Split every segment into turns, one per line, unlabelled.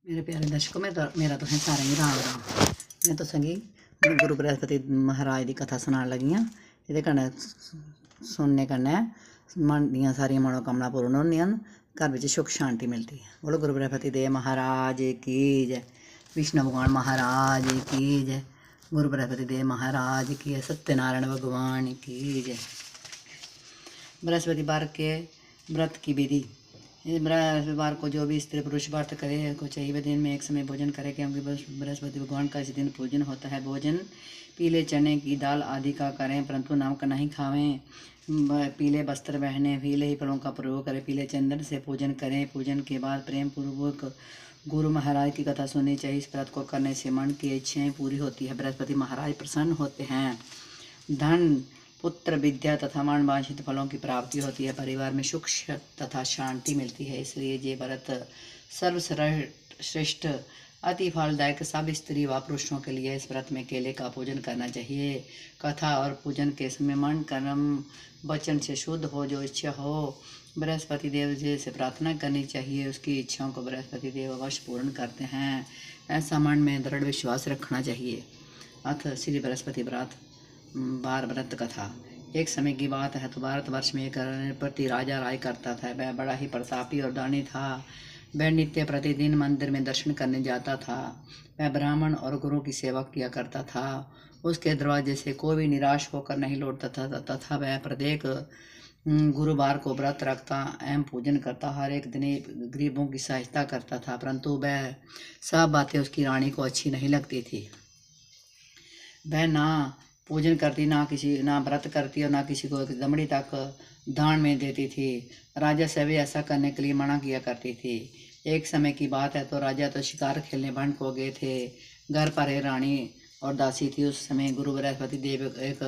मेरे प्यारे दर्शकों में मेरा तो है सारा ही राम राम। मैं तो संगी गुरु बृहस्पति महाराज की कथा सुना लगी हाँ। ये कन्नै सुनने कन्नै मन दियां सारियां मनोकामना पूर्ण होंदियां, घर में सुख शांति मिलती है। बोलो गुरु बृहस्पति देव महाराज की जय, विष्णु भगवान महाराज की जय, गुरु बृहस्पति देव महाराज की जय, सत्यनारायण भगवान की जय। बृहस्पतिवार के व्रत की विधि। बृहस्पतिवार को जो भी स्त्री पुरुष व्रत करे को चाहिए वह दिन में एक समय भोजन करे, क्योंकि बृहस्पति भगवान का इस दिन पूजन होता है। भोजन पीले चने की दाल आदि का करें, परंतु नमक नहीं खावें। पीले वस्त्र पहने, पीले ही फलों का प्रयोग करें, पीले चंदन से पूजन करें। पूजन के बाद प्रेम पूर्वक गुरु महाराज की कथा सुननी चाहिए। इस व्रत को करने से मन की इच्छाएं पूरी होती है, बृहस्पति महाराज प्रसन्न होते हैं। धन पुत्र विद्या तथा मनवांछित फलों की प्राप्ति होती है। परिवार में सुख तथा शांति मिलती है। इसलिए ये व्रत सर्वश्रेष्ठ अति फलदायक सब स्त्री व पुरुषों के लिए इस व्रत में केले का पूजन करना चाहिए। कथा और पूजन के समय मन कर्म वचन से शुद्ध हो, जो इच्छा हो बृहस्पति देव जी से प्रार्थना करनी चाहिए। उसकी इच्छाओं को बृहस्पति देव अवश्य पूर्ण करते हैं, ऐसा मन में दृढ़ विश्वास रखना चाहिए। अथ श्री बृहस्पति बार व्रत कथा। एक समय की बात है तो भारतवर्ष में एक नृपति राजा राय करता था। वह बड़ा ही प्रतापी और दानी था। वह नित्य प्रतिदिन मंदिर में दर्शन करने जाता था। वह ब्राह्मण और गुरु की सेवा किया करता था। उसके दरवाजे से कोई भी निराश होकर नहीं लौटता था तथा वह प्रत्येक गुरुवार को व्रत रखता एवं पूजन करता। हर एक दिन गरीबों की सहायता करता था, परंतु वह सब बातें उसकी रानी को अच्छी नहीं लगती थी। वह ना पूजन करती, ना व्रत करती और ना किसी को एक दमड़ी तक दान में देती थी। राजा से भी ऐसा करने के लिए मना किया करती थी। एक समय की बात है तो राजा तो शिकार खेलने वन को गए थे। घर पर एक रानी और दासी थी। उस समय गुरु बृहस्पति देव एक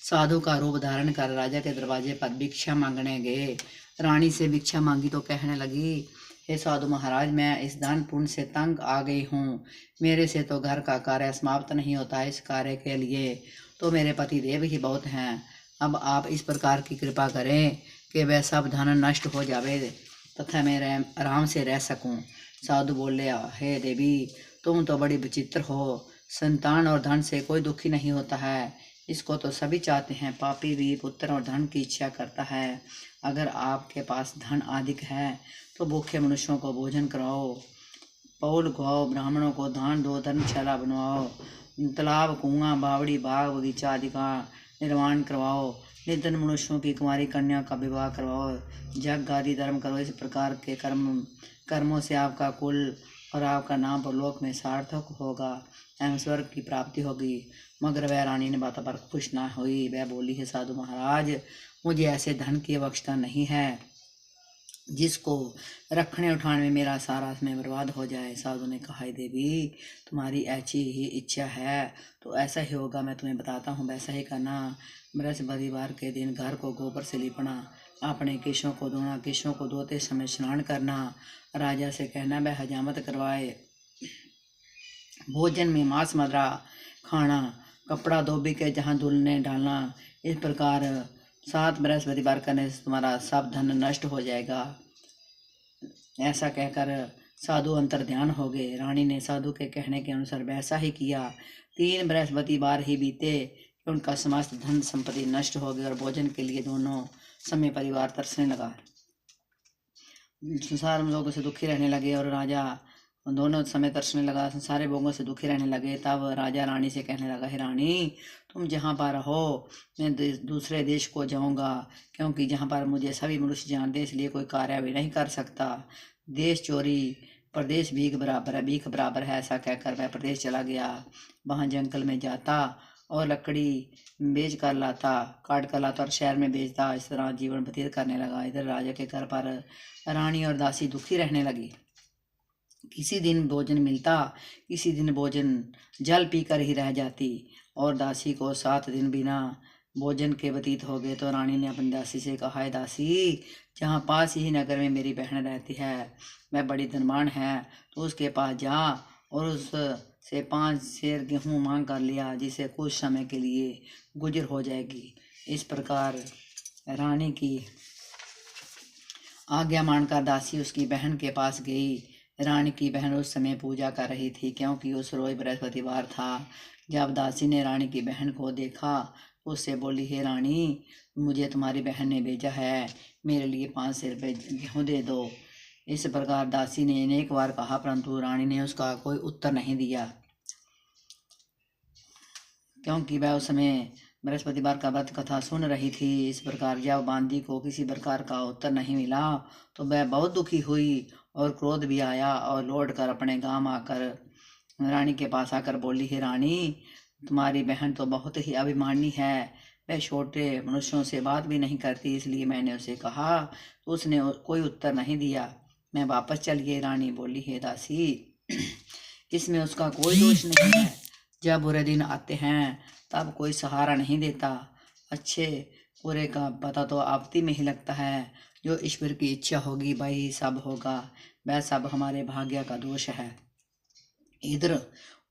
साधु का रूप धारण कर राजा के दरवाजे पर भिक्षा मांगने गए। रानी से भिक्षा मांगी तो कहने लगी, हे साधु महाराज, मैं इस दान पुण्य से तंग आ गई हूँ। मेरे से तो घर का कार्य समाप्त नहीं होता है। इस कार्य के लिए तो मेरे पति देव ही बहुत हैं। अब आप इस प्रकार की कृपा करें कि वह सब धन नष्ट हो जावे तथा मैं आराम से रह सकूं। साधु बोले, हे देवी, तुम तो बड़ी विचित्र हो। संतान और धन से कोई दुखी नहीं होता है, इसको तो सभी चाहते हैं। पापी भी पुत्र और धन की इच्छा करता है। अगर आपके पास धन अधिक है तो भूखे मनुष्यों को भोजन कराओ, पौल खुआओ, ब्राह्मणों को दान दो, धर्मशाला बनवाओ, तालाब कुआं बावड़ी बाग बगीचा आदि का निर्माण करवाओ, निर्धन मनुष्यों की कुमारी कन्या का विवाह करवाओ, जग आदि धर्म करो। इस प्रकार के कर्मों से आपका कुल और आपका नाम परलोक में सार्थक होगा एवं स्वर्ग की प्राप्ति होगी। मगर वह रानी ने बातों पर खुश ना हुई। वह बोली, है साधु महाराज, मुझे ऐसे धन की आवश्यकता नहीं है जिसको रखने उठाने में मेरा सारा समय बर्बाद हो जाए। साधु ने कहा, देवी, तुम्हारी ऐसी ही इच्छा है तो ऐसा ही होगा। मैं तुम्हें बताता हूँ, वैसा ही करना। बृहस्पतिवार के दिन घर को गोबर से लिपना, अपने केशों को धोना, केशों को धोते समय स्नान करना, राजा से कहना वह हजामत करवाए, भोजन में मांस मदरा खाना, कपड़ा धोबी के जहाँ धुलने डालना। इस प्रकार 7 बृहस्पतिवार करने से तुम्हारा सब धन नष्ट हो जाएगा। ऐसा कहकर साधु अंतर ध्यान हो गए। रानी ने साधु के कहने के अनुसार वैसा ही किया। 3 बृहस्पतिवार ही बीते कि उनका समस्त धन संपत्ति नष्ट हो गई और भोजन के लिए दोनों समय परिवार तरसने लगा। संसार में लोगों से दुखी रहने लगे और राजा दोनों समय तरसने लगा। सारे भोगों से दुखी रहने लगे। तब राजा रानी से कहने लगा, हे रानी, तुम जहाँ पर रहो मैं दूसरे देश को जाऊँगा, क्योंकि जहाँ पर मुझे सभी मनुष्य जानते, इसलिए कोई कार्य भी नहीं कर सकता। देश चोरी प्रदेश भीख बराबर है। ऐसा कहकर वह प्रदेश चला गया। वहाँ जंगल में जाता और लकड़ी बेच कर लाता, काट कर लाता और शहर में बेचता। इस तरह जीवन व्यतीत करने लगा। इधर राजा के घर पर रानी और दासी दुखी रहने लगी। किसी दिन भोजन मिलता, किसी दिन भोजन जल पीकर ही रह जाती और दासी को 7 दिन बिना भोजन के व्यतीत हो गए। तो रानी ने अपनी दासी से कहा, है दासी, जहाँ पास ही नगर में मेरी बहन रहती है, वह बड़ी धनवान है, तो उसके पास जा और उससे 5 सेर गेहूँ मांग कर लिया, जिसे कुछ समय के लिए गुजर हो जाएगी। इस प्रकार रानी की आज्ञा मानकर दासी उसकी बहन के पास गई। रानी की बहन उस समय पूजा कर रही थी, क्योंकि उस रोज बृहस्पतिवार था। जब दासी ने रानी की बहन को देखा तो उससे बोली, हे रानी, मुझे तुम्हारी बहन ने भेजा है, मेरे लिए 500 रुपये गेहूँ दे दो। इस प्रकार दासी ने अनेक बार कहा, परंतु रानी ने उसका कोई उत्तर नहीं दिया, क्योंकि वह उस समय बृहस्पतिवार का व्रत कथा सुन रही थी। इस प्रकार जब बांदी को किसी प्रकार का उत्तर नहीं मिला तो वह बहुत दुखी हुई और क्रोध भी आया, और लौट कर अपने गांव आकर रानी के पास आकर बोली, हे रानी, तुम्हारी बहन तो बहुत ही अभिमानी है, वह छोटे मनुष्यों से बात भी नहीं करती, इसलिए मैंने उसे कहा तो उसने कोई उत्तर नहीं दिया, मैं वापस चली गई। रानी बोली, हे दासी, इसमें उसका कोई दोष नहीं है। जब बुरे दिन आते हैं तब कोई सहारा नहीं देता, अच्छे बुरे का पता तो आपती में ही लगता है। जो ईश्वर की इच्छा होगी वही सब होगा, वह सब हमारे भाग्य का दोष है। इधर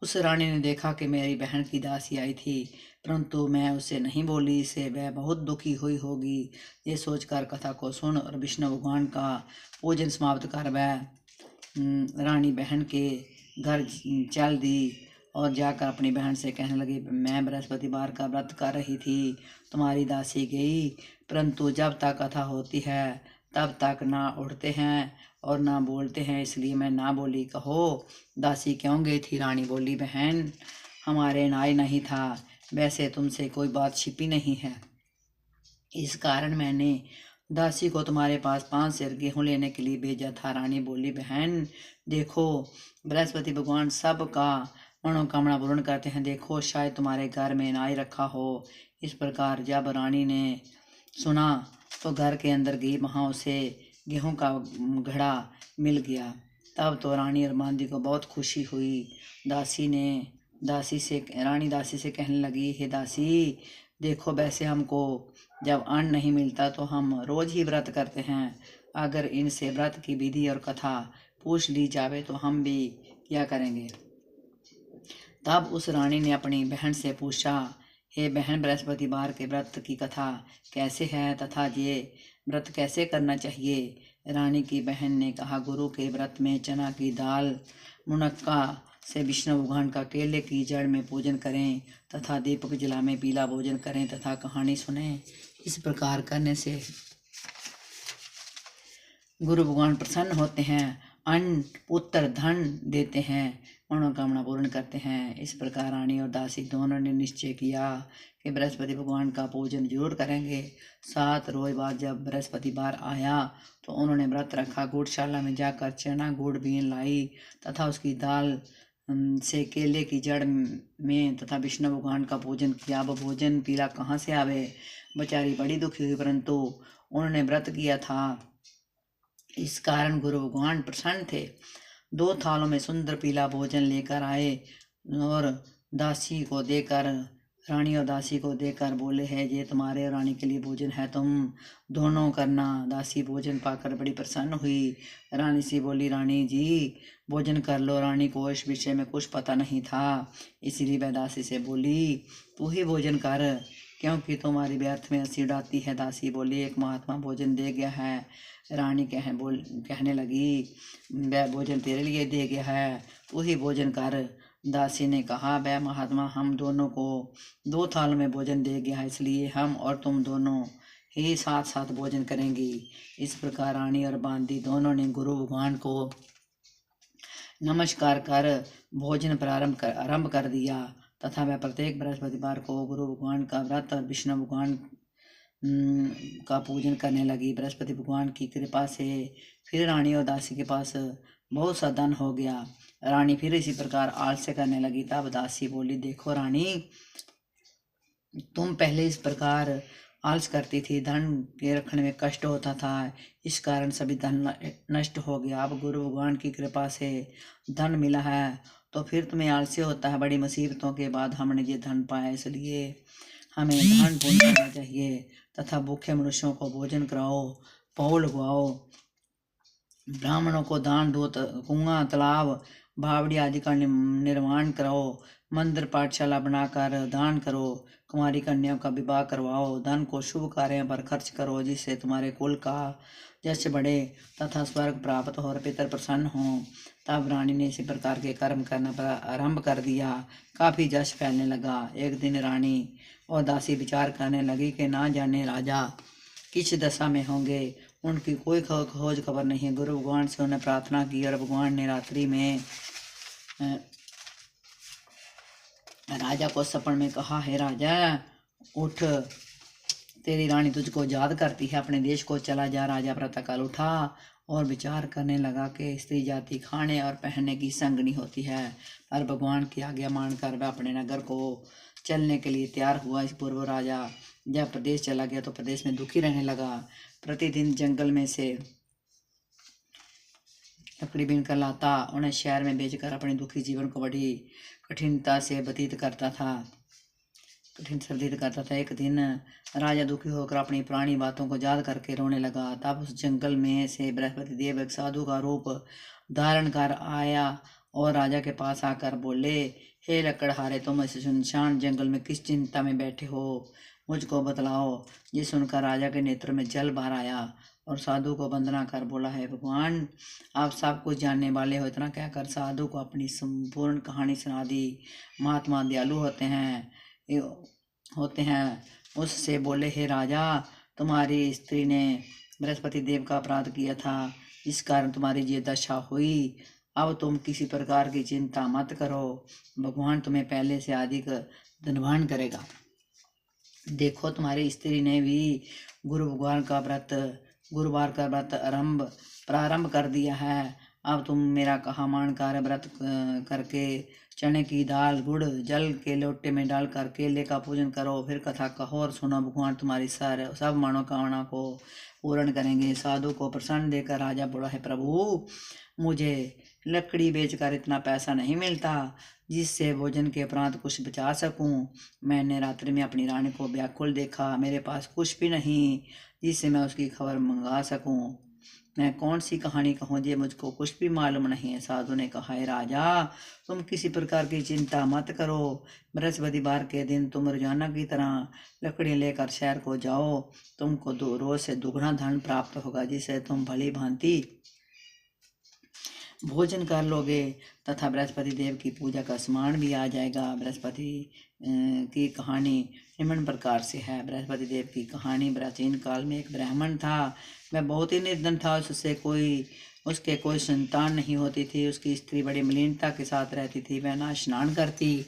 उस रानी ने देखा कि मेरी बहन की दासी आई थी, परंतु मैं उसे नहीं बोली, इससे वह बहुत दुखी हुई होगी। ये सोचकर कथा को सुन और विष्णु भगवान का पूजन समाप्त कर वह रानी बहन के घर चल दी और जाकर अपनी बहन से कहने लगी, मैं बृहस्पतिवार का व्रत कर रही थी, तुम्हारी दासी गई, परंतु जब तक कथा होती है तब तक ना उठते हैं और ना बोलते हैं, इसलिए मैं ना बोली। कहो दासी क्यों गई थी? रानी बोली, बहन, हमारे नाई नहीं था, वैसे तुमसे कोई बात छिपी नहीं है, इस कारण मैंने दासी को तुम्हारे पास 5 सेर गेहूँ लेने के लिए भेजा था। रानी बोली, बहन देखो, बृहस्पति भगवान सबका मनोकामना पूर्ण करते हैं, देखो शायद तुम्हारे घर में नाई रखा हो। इस प्रकार जब रानी ने सुना तो घर के अंदर गई, वहाँ उसे गेहूं का घड़ा मिल गया। तब तो रानी और बांदी को बहुत खुशी हुई। रानी दासी से कहने लगी, हे दासी, देखो वैसे हमको जब अन्न नहीं मिलता तो हम रोज ही व्रत करते हैं, अगर इनसे व्रत की विधि और कथा पूछ ली जावे तो हम भी क्या करेंगे। तब उस रानी ने अपनी बहन से पूछा, हे बहन, बृहस्पतिवार के व्रत की कथा कैसे है तथा ये व्रत कैसे करना चाहिए। रानी की बहन ने कहा, गुरु के व्रत में चना की दाल मुनक्का से विष्णु भगवान का केले की जड़ में पूजन करें तथा दीपक जला में पीला भोजन करें तथा कहानी सुने। इस प्रकार करने से गुरु भगवान प्रसन्न होते हैं, अन्न पुत्र धन देते हैं, मनोकामना पूर्ण करते हैं। इस प्रकार रानी और दासी दोनों ने निश्चय किया कि बृहस्पति भगवान का पूजन जरूर करेंगे। 7 रोज बाद जब बृहस्पतिवार आया तो उन्होंने व्रत रखा, गूढ़शाला में जाकर चना गुड़ बीन लाई तथा उसकी दाल से केले की जड़ में तथा विष्णु भगवान का पूजन किया। अब भोजन पीला कहाँ से आवे, बेचारी बड़ी दुखी हुई, परंतु उन्होंने व्रत किया था, इस कारण गुरु भगवान प्रसन्न थे। 2 थालों में सुंदर पीला भोजन लेकर आए और रानी और दासी को देकर बोले, है ये तुम्हारे और रानी के लिए भोजन है, तुम दोनों करना। दासी भोजन पाकर बड़ी प्रसन्न हुई। रानी से बोली, रानी जी भोजन कर लो। रानी को इस विषय में कुछ पता नहीं था, इसीलिए वह दासी से बोली, तू ही भोजन कर, क्योंकि तुम्हारी व्यर्थ में हंसी उड़ाती है। दासी बोली, एक महात्मा भोजन दे गया है। रानी कहने लगी, वह भोजन तेरे लिए दे गया है, तू ही भोजन कर। दासी ने कहा, वह महात्मा हम दोनों को 2 थाल में भोजन दे गया है, इसलिए हम और तुम दोनों ही साथ साथ भोजन करेंगी। इस प्रकार रानी और बांदी दोनों ने गुरु भगवान को नमस्कार कर भोजन आरंभ कर दिया तथा वह प्रत्येक बृहस्पतिवार को गुरु भगवान का व्रत और विष्णु भगवान का पूजन करने लगी। बृहस्पति भगवान की कृपा से फिर रानी और दासी के पास बहुत सा धन हो गया। रानी फिर इसी प्रकार आलस्य करने लगी। तब दासी बोली, देखो रानी, तुम पहले इस प्रकार आलस करती थी, धन के रखने में कष्ट होता था, इस कारण सभी धन नष्ट हो गया। अब गुरु भगवान की कृपा से धन मिला है तो फिर तुम्हें आलस्य होता है। बड़ी मुसीबतों के बाद हमने ये धन पाया, इसलिए हमें दान पुण्य करना चाहिए तथा भूखे मनुष्यों को भोजन कराओ, पौ लगवाओ, ब्राह्मणों को दान दो, कुआं तालाब भावड़ी आदि का निर्माण कराओ, मंदिर पाठशाला बनाकर दान करो, कुमारी कन्याओं का विवाह करवाओ, धन को शुभ कार्यों पर खर्च करो, जिससे तुम्हारे कुल का यश बढ़े तथा स्वर्ग प्राप्त हो और पितर प्रसन्न हो। तब रानी ने इसी प्रकार के कर्म करना आरंभ कर दिया। काफी जश फैलने लगा। एक दिन रानी और दासी विचार करने लगी कि ना जाने राजा किस दशा में होंगे, उनकी कोई खोज खबर नहीं। गुरु भगवान से उन्हें प्रार्थना की और भगवान ने रात्रि में राजा को सपन में कहा, हे राजा उठ, तेरी रानी तुझको याद करती है, अपने देश को चला जा। राजा प्रातःकाल उठा और विचार करने लगा कि स्त्री जाति खाने और पहनने की संगनी होती है, पर भगवान की आज्ञा मानकर वह अपने नगर को चलने के लिए तैयार हुआ। इस पूर्व राजा जब प्रदेश चला गया तो प्रदेश में दुखी रहने लगा। प्रतिदिन जंगल में से लकड़ी बीन कर लाता, उन्हें शहर में बेचकर अपने दुखी जीवन को बड़ी कठिनता से व्यतीत करता था। एक दिन राजा दुखी होकर अपनी पुरानी बातों को याद करके रोने लगा। तब उस जंगल में से बृहस्पति देव एक साधु का रूप धारण कर आया और राजा के पास आकर बोले, हे लकड़हारे, तुम इस सुनसान जंगल में किस चिंता में बैठे हो, मुझको बतलाओ। ये सुनकर राजा के नेत्र में जल भर आया और साधु को वंदना कर बोला, है भगवान, आप सब कुछ जानने वाले हो। इतना कहकर साधु को अपनी संपूर्ण कहानी सुना दी। महात्मा दयालु होते हैं। उससे बोले, हे राजा, तुम्हारी स्त्री ने बृहस्पति देव का अपराध किया था, इस कारण तुम्हारी ये दशा हुई। अब तुम किसी प्रकार की चिंता मत करो, भगवान तुम्हें पहले से अधिक धनवान करेगा। देखो, तुम्हारी स्त्री ने भी गुरुवार का व्रत प्रारंभ कर दिया है। अब तुम मेरा कहा मानकर व्रत करके चने की दाल गुड़ जल के लोटे में डालकर केले का पूजन करो, फिर कथा कहो और सुनो। भगवान तुम्हारी सब मनोकामना को पूर्ण करेंगे। साधु को प्रसन्न देकर राजा बोला, है प्रभु, मुझे लकड़ी बेचकर इतना पैसा नहीं मिलता जिससे भोजन के उपरांत कुछ बचा सकूं। मैंने रात्रि में अपनी रानी को व्याकुल देखा, मेरे पास कुछ भी नहीं जिससे मैं उसकी खबर मंगा सकूं। मैं कौन सी कहानी कहूँ, ये मुझको कुछ भी मालूम नहीं है। साधु ने कहा, है राजा, तुम किसी प्रकार की चिंता मत करो। बृहस्पतिवार के दिन तुम रोजाना की तरह लकड़ी लेकर शहर को जाओ, तुमको रोज से दुगना धन प्राप्त होगा, जिससे तुम भली भांति भोजन कर लोगे तथा बृहस्पति देव की पूजा का स्मरण भी आ जाएगा। बृहस्पति की कहानी निम्न प्रकार से है। बृहस्पति देव की कहानी। प्राचीन काल में एक ब्राह्मण था, वह बहुत ही निर्धन था। उसके कोई संतान नहीं होती थी। उसकी स्त्री बड़ी मलिनता के साथ रहती थी। वह ना स्नान करती,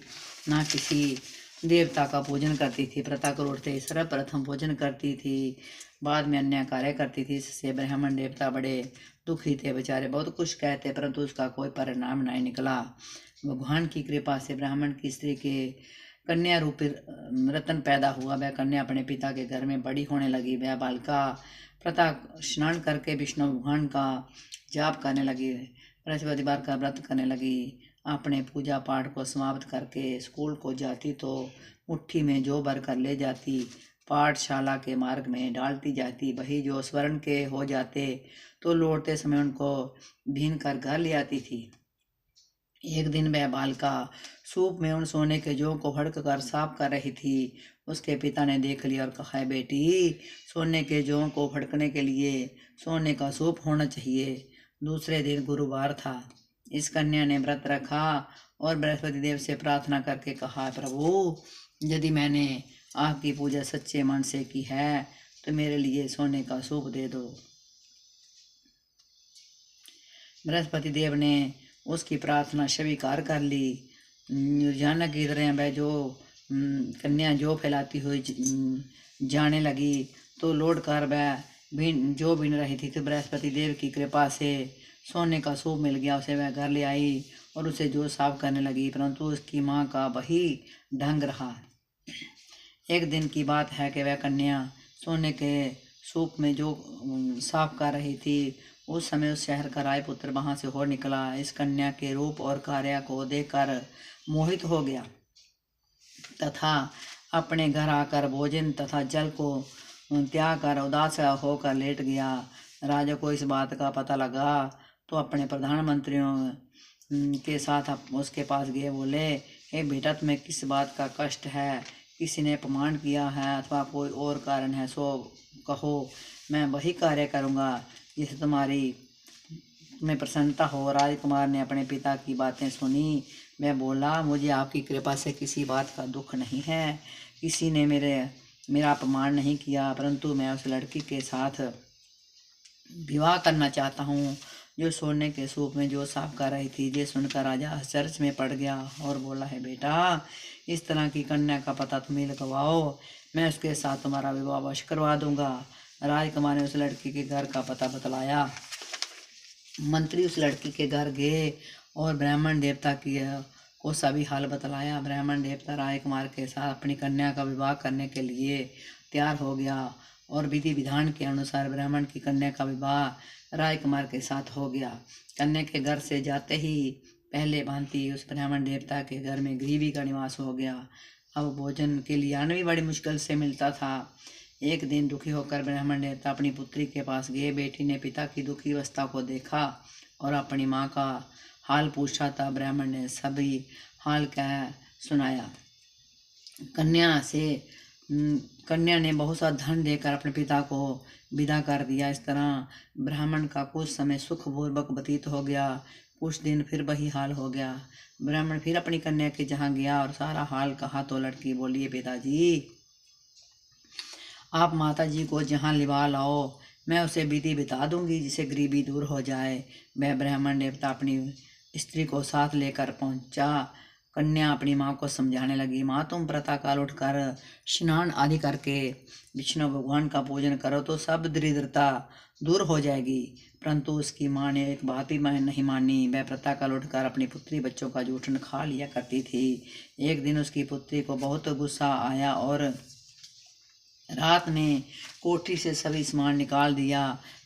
ना किसी देवता का पूजन करती थी। प्रातःकाल उठते सर्वप्रथम भोजन करती थी, बाद में अन्य कार्य करती थी। इससे ब्राह्मण देवता बड़े दुखी थे। बेचारे बहुत कुछ कहते, परंतु उसका कोई परिणाम नहीं निकला। भगवान की कृपा से ब्राह्मण की स्त्री के कन्या रूपी रतन पैदा हुआ। वह कन्या अपने पिता के घर में बड़ी होने लगी। वह बालिका प्रातः स्नान करके विष्णु भगवान का जाप करने लगी, बृहस्पतिवार का व्रत करने लगी। अपने पूजा पाठ को समाप्त करके स्कूल को जाती तो मुट्ठी में जो भर कर ले जाती, पाठशाला के मार्ग में डालती जाती। वही जो स्वर्ण के हो जाते तो लौटते समय उनको भीन कर घर ले आती थी। एक दिन वह बालिका सूप में उन सोने के जौ को हड़क कर साफ कर रही थी। उसके पिता ने देख लिया और कहा, है बेटी, सोने के जौ को फड़कने के लिए सोने का सूप होना चाहिए। दूसरे दिन गुरुवार था। इस कन्या ने व्रत रखा और बृहस्पति देव से प्रार्थना करके कहा, प्रभु, यदि मैंने आपकी पूजा सच्चे मन से की है तो मेरे लिए सोने का सूप दे दो। बृहस्पति देव ने उसकी प्रार्थना स्वीकार कर ली। रोजाना की तरह वह जो कन्या जो फैलाती हुई जाने लगी तो लौट कर वह जो बीन रही थी। बृहस्पति देव की कृपा से सोने का सूप मिल गया। उसे वह घर ले आई और उसे जो साफ करने लगी, परंतु उसकी माँ का वही ढंग रहा। एक दिन की बात है कि वह कन्या सोने के सूप में जो साफ कर रही थी, उस समय उस शहर का राजपुत्र वहां से हो निकला। इस कन्या के रूप और कार्य को देखकर मोहित हो गया तथा अपने घर आकर भोजन तथा जल को त्याग कर उदास होकर लेट गया। राजा को इस बात का पता लगा तो अपने प्रधानमंत्रियों के साथ उसके पास गए। बोले, हे बेटा, तुम्हें किस बात का कष्ट है? किसी ने अपमान किया है अथवा कोई और कारण है, सो कहो, मैं वही कार्य करूँगा जिसे तुम्हें प्रसन्नता हो। राजकुमार ने अपने पिता की बातें सुनी। मैं बोला, मुझे आपकी कृपा से किसी बात का दुख नहीं है। किसी ने मेरा अपमान नहीं किया, परंतु मैं उस लड़की के साथ विवाह करना चाहता हूँ जो सोने के सूप में जो साफ कर रही थी। ये सुनकर राजा आश्चर्य में पड़ गया और बोला, है बेटा, इस तरह की कन्या का पता तुम्हें लगवाओ, मैं उसके साथ तुम्हारा विवाह अवश्य करवा दूंगा। राजकुमार ने उस लड़की के घर का पता बतलाया। मंत्री उस लड़की के घर गए और ब्राह्मण देवता को सभी हाल बतलाया। ब्राह्मण देवता राजकुमार के साथ अपनी कन्या का विवाह करने के लिए तैयार हो गया और विधि विधान के अनुसार ब्राह्मण की कन्या का विवाह राजकुमार के साथ हो गया। कन्या के घर से जाते ही पहले भांति उस ब्राह्मण देवता के घर में गरीबी का निवास हो गया। अब भोजन के लिए अन्न भी बड़ी मुश्किल से मिलता था। एक दिन दुखी होकर ब्राह्मण देवता अपनी पुत्री के पास गए। बेटी ने पिता की दुखी अवस्था को देखा और अपनी माँ का हाल पूछा था। ब्राह्मण ने सभी हाल कह सुनाया। कन्या ने बहुत सा धन देकर अपने पिता को विदा कर दिया। इस तरह ब्राह्मण का कुछ समय सुखपूर्वक व्यतीत हो गया। कुछ दिन फिर वही हाल हो गया। ब्राह्मण फिर अपनी कन्या के जहाँ गया और सारा हाल कहा तो लड़की बोली, पिताजी, आप माता जी को जहाँ लिवा लाओ, मैं उसे विधि बिता दूंगी जिसे गरीबी दूर हो जाए। वह ब्राह्मण देवता अपनी स्त्री को साथ लेकर पहुंचा। कन्या अपनी माँ को समझाने लगी, माँ, तुम प्रातःकाल उठकर स्नान आदि करके विष्णु भगवान का पूजन करो तो सब दरिद्रता दूर हो जाएगी। परंतु उसकी माँ ने एक बात भी नहीं मानी। वह प्रातःकाल उठकर अपनी पुत्री बच्चों का जूठन खा लिया करती थी। एक दिन उसकी पुत्री को बहुत गुस्सा आया और रात में कोठरी से सभी सामान निकाल दिया।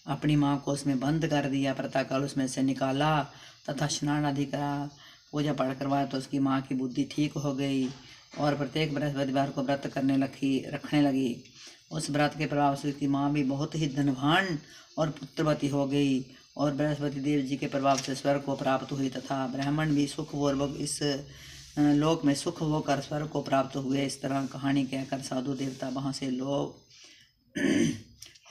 अपनी माँ को उसमें बंद कर दिया। प्रातःकाल उसमें से निकाला तथा स्नान आदि करा, पूजा पाठ करवाया तो उसकी माँ की बुद्धि ठीक हो गई और प्रत्येक बृहस्पतिवार को व्रत रखने लगी। उस व्रत के प्रभाव से उसकी माँ भी बहुत ही धनवान और पुत्रवती हो गई और बृहस्पति देव जी के प्रभाव से स्वर्ग को प्राप्त हुई तथा ब्राह्मण भी सुखपूर्वक इस लोक में सुख होकर स्वर्ग को प्राप्त हुए। इस तरह कहानी कहकर साधु देवता वहाँ से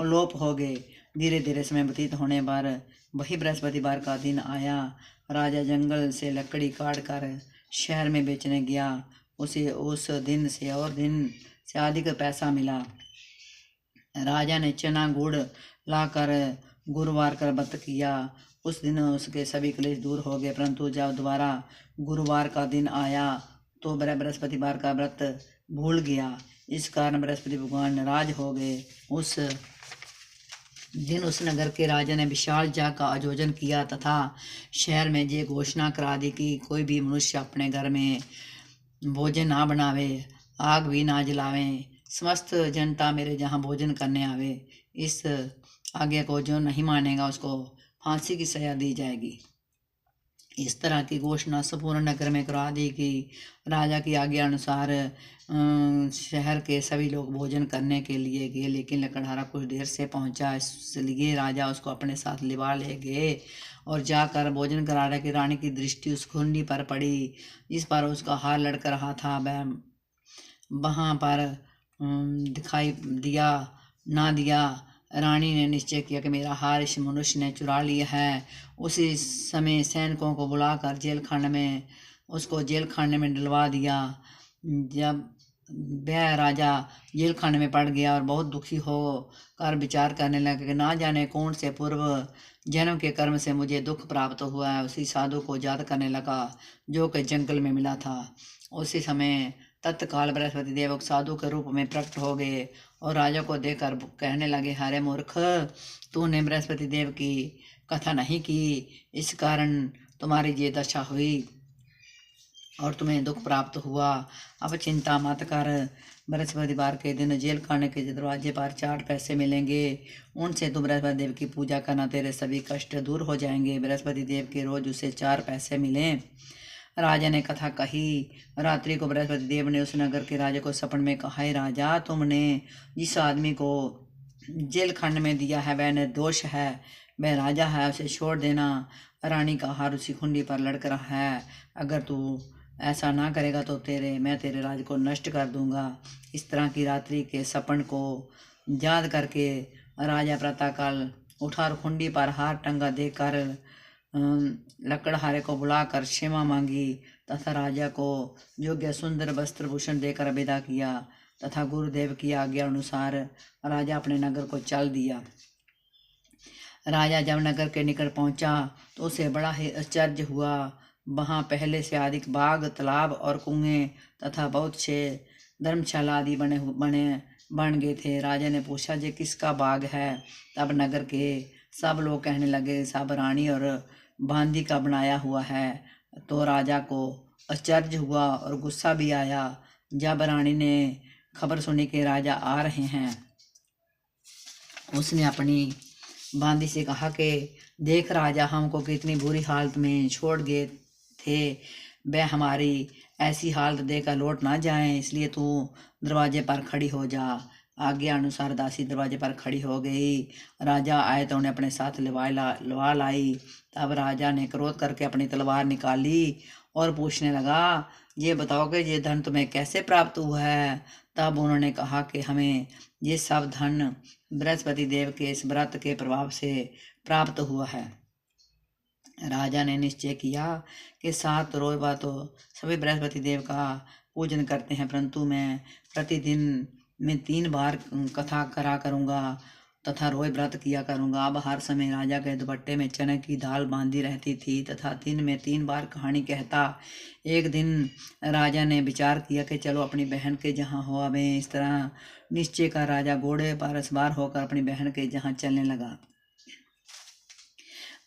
लोप हो गए। धीरे धीरे समय व्यतीत होने पर वही बृहस्पतिवार का दिन आया। राजा जंगल से लकड़ी काट कर शहर में बेचने गया। उसे उस दिन से अधिक पैसा मिला। राजा ने चना गुड़ लाकर गुरुवार का व्रत किया। उस दिन उसके सभी क्लेश दूर हो गए। परंतु जब दोबारा गुरुवार का दिन आया तो बृहस्पतिवार का व्रत भूल गया। इस कारण बृहस्पति भगवान नाराज हो गए। उस दिन उस नगर के राजा ने विशाल यज्ञ का आयोजन किया तथा शहर में ये घोषणा करा दी कि कोई भी मनुष्य अपने घर में भोजन ना बनावे, आग भी ना जलावे, समस्त जनता मेरे जहाँ भोजन करने आवे। इस आज्ञा को जो नहीं मानेगा उसको फांसी की सजा दी जाएगी। इस तरह की घोषणा संपूर्ण नगर में करा दी कि राजा की आज्ञा अनुसार शहर के सभी लोग भोजन करने के लिए गए, लेकिन लकड़हारा कुछ देर से पहुंचा, इसलिए राजा उसको अपने साथ लिवा ले गए और जाकर भोजन करा रहे कि रानी की दृष्टि उस घुंडी पर पड़ी जिस पर उसका हार लड़क रहा था। वह वहाँ पर दिखाई ना दिया। रानी ने निश्चय किया कि मेरा हार इस मनुष्य ने चुरा लिया है। उसी समय सैनिकों को बुलाकर जेल खाने में डलवा दिया। जब वह राजा जेल खाने में पड़ गया और बहुत दुखी हो कर विचार करने लगा कि ना जाने कौन से पूर्व जन्म के कर्म से मुझे दुख प्राप्त हुआ है। उसी साधु को याद करने लगा जो कि जंगल में मिला था। उसी समय तत्काल बृहस्पति देव साधु के रूप में प्रकट हो गए और राजा को देखकर कहने लगे, हरे मूर्ख, तूने बृहस्पति देव की कथा नहीं की, इस कारण तुम्हारी ये दशा हुई और तुम्हें दुख प्राप्त हुआ। अब चिंता मत कर। बृहस्पतिवार के दिन जेल खाने के दरवाजे पर 4 पैसे मिलेंगे, उनसे तुम बृहस्पति देव की पूजा करना, तेरे सभी कष्ट दूर हो जाएंगे। बृहस्पति देव के रोज उसे 4 पैसे मिले। राजा ने कथा कही। रात्रि को बृहस्पति देव ने उस नगर के राजा को सपन में कहा, हे राजा, तुमने जिस आदमी को जेल खंड में दिया है वह निर्दोष है, वह राजा है, उसे छोड़ देना। रानी का हार उसी खुंडी पर लटक रहा है। अगर तू ऐसा ना करेगा तो मैं तेरे राज को नष्ट कर दूंगा। इस तरह की रात्रि के सपन को याद करके राजा प्रातःकाल उठा और खुंडी पर हार टंगा देखकर लकड़हारे को बुलाकर क्षमा मांगी तथा राजा को योग्य सुंदर वस्त्र भूषण देकर विदा किया तथा गुरुदेव की आज्ञा अनुसार राजा अपने नगर को चल दिया। राजा जब नगर के निकट पहुंचा तो उसे बड़ा ही आश्चर्य हुआ। वहां पहले से अधिक बाग, तालाब और कुएं तथा बहुत से धर्मशाला आदि बन गए थे। राजा ने पूछा, ये किसका बाग है? तब नगर के सब लोग कहने लगे, सब रानी और बांदी का बनाया हुआ है। तो राजा को आश्चर्य हुआ और गुस्सा भी आया। जब रानी ने खबर सुनी कि राजा आ रहे हैं, उसने अपनी बांदी से कहा कि देख, राजा हमको कितनी बुरी हालत में छोड़ गए थे। वह हमारी ऐसी हालत देकर लौट ना जाएं, इसलिए तू दरवाजे पर खड़ी हो जा। आज्ञा अनुसार दासी दरवाजे पर खड़ी हो गई। राजा आए तो उन्हें अपने साथ लवा लाई। तब राजा ने क्रोध करके अपनी तलवार निकाली और पूछने लगा, ये बताओ कि ये धन तुम्हें कैसे प्राप्त हुआ है? तब उन्होंने कहा कि हमें ये सब धन बृहस्पति देव के इस व्रत के प्रभाव से प्राप्त हुआ है। राजा ने निश्चय किया कि 7 रोज बाद तो सभी बृहस्पति देव का पूजन करते हैं, परंतु मैं प्रतिदिन में 3 बार कथा करा करूँगा तथा रोज व्रत किया करूँगा। अब हर समय राजा के दुपट्टे में चने की दाल बांधी रहती थी तथा दिन में 3 बार कहानी कहता। एक दिन राजा ने विचार किया कि चलो अपनी बहन के जहाँ हो आवें। इस तरह निश्चय का राजा घोड़े पर सवार होकर अपनी बहन के जहाँ चलने लगा।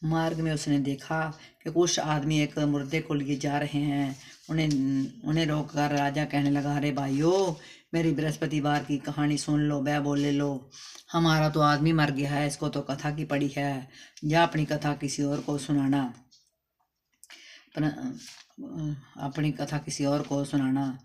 मार्ग में उसने देखा कि कुछ आदमी एक मुर्दे को लिए जा रहे हैं। उन्हें रोककर राजा कहने लगा, अरे भाइयों, मेरी बृहस्पतिवार की कहानी सुन लो। वह बोले, लो, हमारा तो आदमी मर गया है, इसको तो कथा की पड़ी है, या अपनी कथा किसी और को सुनाना। अपनी कथा किसी और को सुनाना।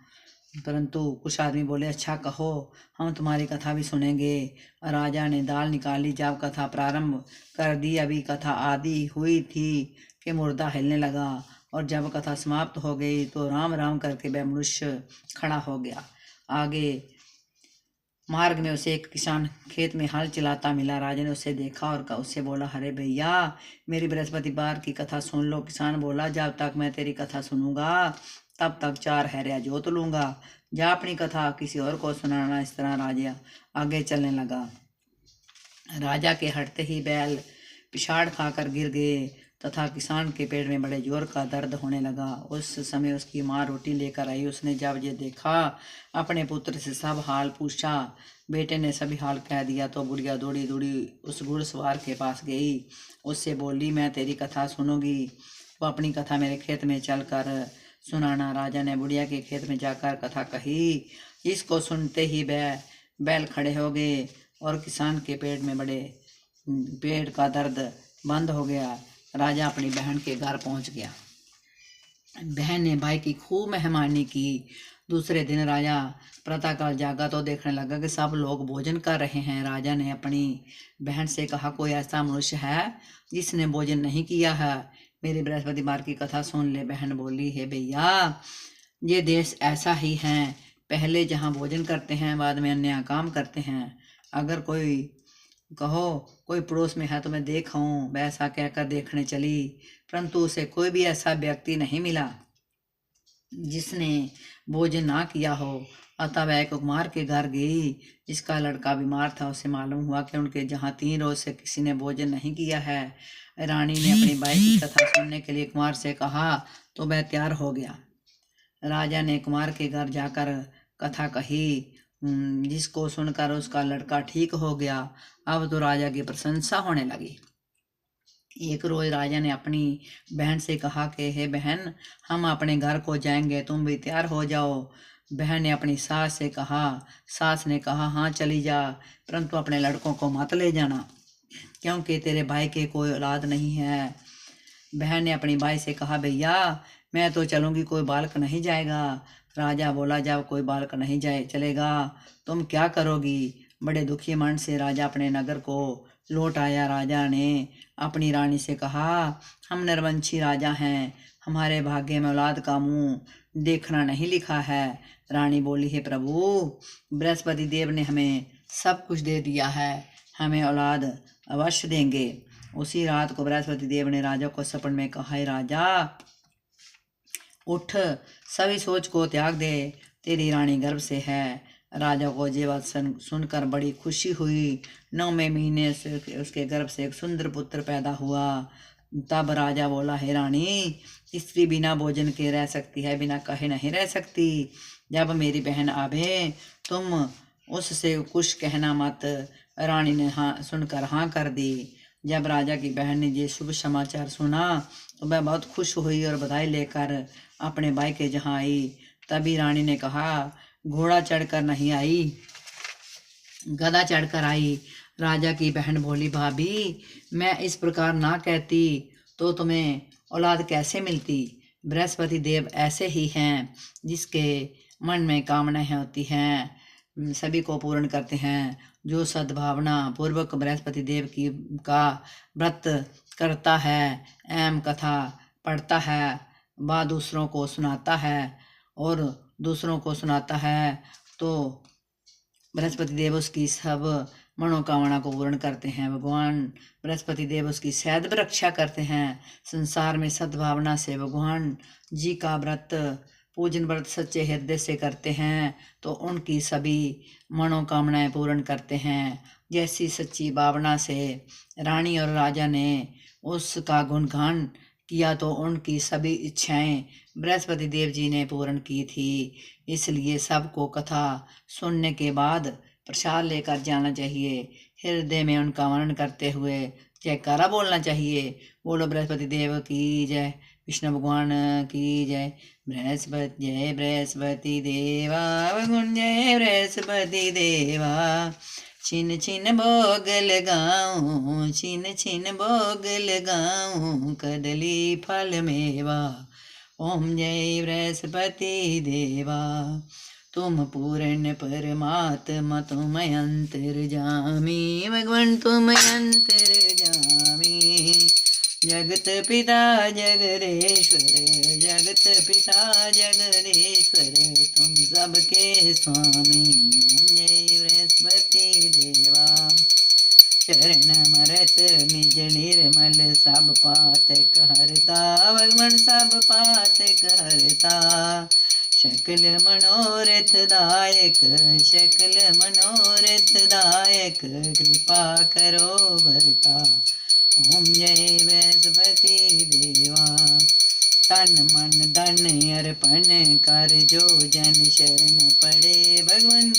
परंतु कुछ आदमी बोले, अच्छा कहो, हम तुम्हारी कथा भी सुनेंगे। राजा ने दाल निकाली। जब कथा प्रारंभ कर दी, अभी कथा आदि हुई थी कि मुर्दा हिलने लगा, और जब कथा समाप्त हो गई तो राम राम करके वह मनुष्य खड़ा हो गया। आगे मार्ग में उसे एक किसान खेत में हल चलाता मिला। राजा ने उसे देखा और उससे बोला, अरे भैया, मेरी बृहस्पतिवार की कथा सुन लो। किसान बोला, जब तक मैं तेरी कथा सुनूंगा तब तक 4 हैरिया जोत लूंगा, जा अपनी कथा किसी और को सुनाना। इस तरह राजा आगे चलने लगा। राजा के हटते ही बैल पिछाड़ खाकर गिर गए तथा किसान के पेट में बड़े जोर का दर्द होने लगा। उस समय उसकी माँ रोटी लेकर आई। उसने जब ये देखा, अपने पुत्र से सब हाल पूछा। बेटे ने सभी हाल कह दिया तो बुढ़िया दौड़ी दौड़ी उस घुड़सवार के पास गई। उससे बोली, मैं तेरी कथा सुनूंगी, वो अपनी कथा मेरे खेत में चलकर सुनाना। राजा ने बुढ़िया के खेत में जाकर कथा कही। इसको सुनते ही बैल खड़े हो गए और किसान के पेट का दर्द बंद हो गया। राजा अपनी बहन के घर पहुंच गया। बहन ने भाई की खूब मेहमानी की। दूसरे दिन राजा प्रातःकाल जागा तो देखने लगा कि सब लोग भोजन कर रहे हैं। राजा ने अपनी बहन से कहा, कोई ऐसा मनुष्य है जिसने भोजन नहीं किया है? मेरी बृहस्पतिवार की कथा सुन ले। बहन बोली, है भैया, ये देश ऐसा ही है, पहले जहाँ भोजन करते हैं, बाद में अन्य काम करते हैं। अगर कोई पड़ोस में है तो मैं देखूं। वैसा कहकर देखने चली, परंतु उसे कोई भी ऐसा व्यक्ति नहीं मिला जिसने भोजन ना किया हो। अतः वह एक कुमार के घर गई जिसका लड़का बीमार था। उसे मालूम हुआ कि उनके जहाँ 3 रोज से किसी ने भोजन नहीं किया है। रानी ने अपनी बाई की कथा सुनने के लिए कुमार से कहा तो वह तैयार हो गया। राजा ने कुमार के घर जाकर कथा कही, जिसको सुनकर उसका लड़का ठीक हो गया। अब तो राजा की प्रशंसा होने लगी। एक रोज राजा ने अपनी बहन से कहा कि हे बहन, हम अपने घर को जाएंगे, तुम भी तैयार हो जाओ। बहन ने अपनी सास से कहा। सास ने कहा, हाँ चली जा, परंतु अपने लड़कों को मत ले जाना, क्योंकि तेरे भाई के कोई औलाद नहीं है। बहन ने अपनी भाई से कहा, भैया मैं तो चलूँगी, कोई बालक नहीं जाएगा। राजा बोला, जब कोई बालक नहीं चलेगा तुम क्या करोगी? बड़े दुखी मन से राजा अपने नगर को लौट आया। राजा ने अपनी रानी से कहा, हम नरवंशी राजा हैं, हमारे भाग्य में औलाद का मुंह देखना नहीं लिखा है। रानी बोली, हे प्रभु, बृहस्पति देव ने हमें सब कुछ दे दिया है, हमें औलाद अवश्य देंगे। उसी रात को बृहस्पति देव ने राजा को सपन में कहा, हे राजा उठ, सभी सोच को त्याग दे, तेरी रानी गर्भ से है। राजा को ये बात सुनकर बड़ी खुशी हुई। 9वें महीने से उसके गर्भ से एक सुंदर पुत्र पैदा हुआ। तब राजा बोला, हे रानी, स्त्री बिना भोजन के रह सकती है, बिना कहे नहीं रह सकती। जब मेरी बहन आवे तुम उससे कुछ कहना मत। रानी ने सुनकर हाँ कर दी। जब राजा की बहन ने ये शुभ समाचार सुना तो वह बहुत खुश हुई और बधाई लेकर अपने भाई के जहाँ आई। तभी रानी ने कहा, घोड़ा चढ़कर नहीं आई, गधा चढ़कर आई। राजा की बहन बोली, भाभी मैं इस प्रकार ना कहती तो तुम्हें औलाद कैसे मिलती। बृहस्पति देव ऐसे ही हैं, जिसके मन में कामनाएं होती हैं सभी को पूर्ण करते हैं। जो सद्भावना पूर्वक बृहस्पति देव का व्रत करता है एवं कथा पढ़ता है, वह दूसरों को सुनाता है तो बृहस्पति देव उसकी सब मनोकामना को पूर्ण करते हैं। भगवान बृहस्पति देव उसकी सदैव रक्षा करते हैं। संसार में सद्भावना से भगवान जी का व्रत पूजन व्रत सच्चे हृदय से करते हैं तो उनकी सभी मनोकामनाएं पूर्ण करते हैं। जैसी सच्ची भावना से रानी और राजा ने उसका गुणगान किया तो उनकी सभी इच्छाएं बृहस्पति देव जी ने पूर्ण की थी। इसलिए सबको कथा सुनने के बाद प्रसाद लेकर जाना चाहिए। हृदय में उनका मनन करते हुए जयकारा बोलना चाहिए। बोलो बृहस्पति देव की जय, विष्णु भगवान की जय। जय बृहस्पति देवा, भगवान जय बृहस्पति देवा। छिन छिन भोग लगाऊं, छिन छिन भोग लगाऊं, कदली फल मेवा। ओम जय बृहस्पति देवा। तुम पूर्ण परमात्मा, तुम अंतर्जामी, भगवान तुम अंतर्जामी। जगत पिता जगदेश्वर, जगत पिता जगदेश्वर, तुम सबके स्वामी। ओम जय बृहस्पति देवा। चरण मरत निज निर्मल, सब पातक हरता, भगवान सब पातक हरता। सकल मनोरथ दायक, सकल मनोरथ दायक, कृपा करो भरता। ओम जय बृहस्पति देवा। तन मन धन अर्पण कर, जो जन शरण पड़े, भगवान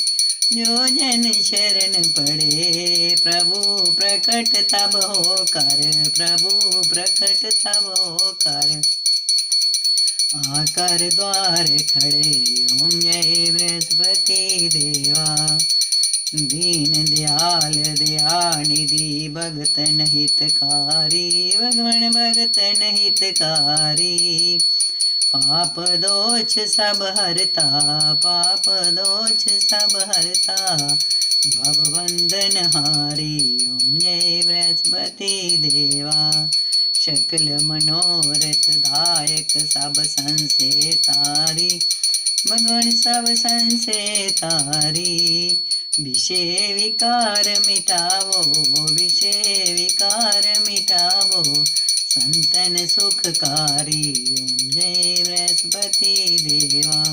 जो जन शरण पड़े। प्रभु प्रकट तब होकर, प्रभु प्रकट तब होकर, आकर द्वार खड़े। ओम जय बृहस्पति देवा। दीन दयाल दयानिधि, भगतन हितकारी, भगवान भगतन हितकारी। पाप दोष सब हरता, पाप दोष सब हरता, भवबंधन हारी। ओम जय बृहस्पति देवा। सकल मनोरथ दायक, सब संशय तारी, भगवान सब संशय तारी। विषय विकार मिटावो, विषय विकार मिटावो, संतन सुखकारी। ओम जय बृहस्पति देवा।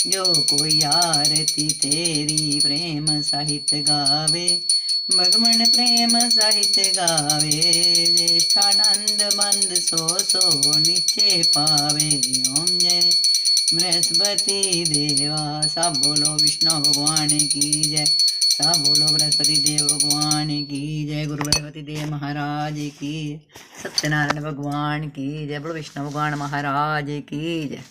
जो कोई आरती तेरी प्रेम सहित गावे, भगवान प्रेम सहित गावे। ज्येष्ठानंद बंद सो नीचे पावे। ओम जय बृहस्पति देवा। सब बोलो विष्णु भगवान की जय, सब बोलो बृहस्पति देव भगवान की जय। गुरु बृहस्पति देव महाराज की, सत्यनारायण भगवान की जय। बोलो विष्णु भगवान महाराज की जय।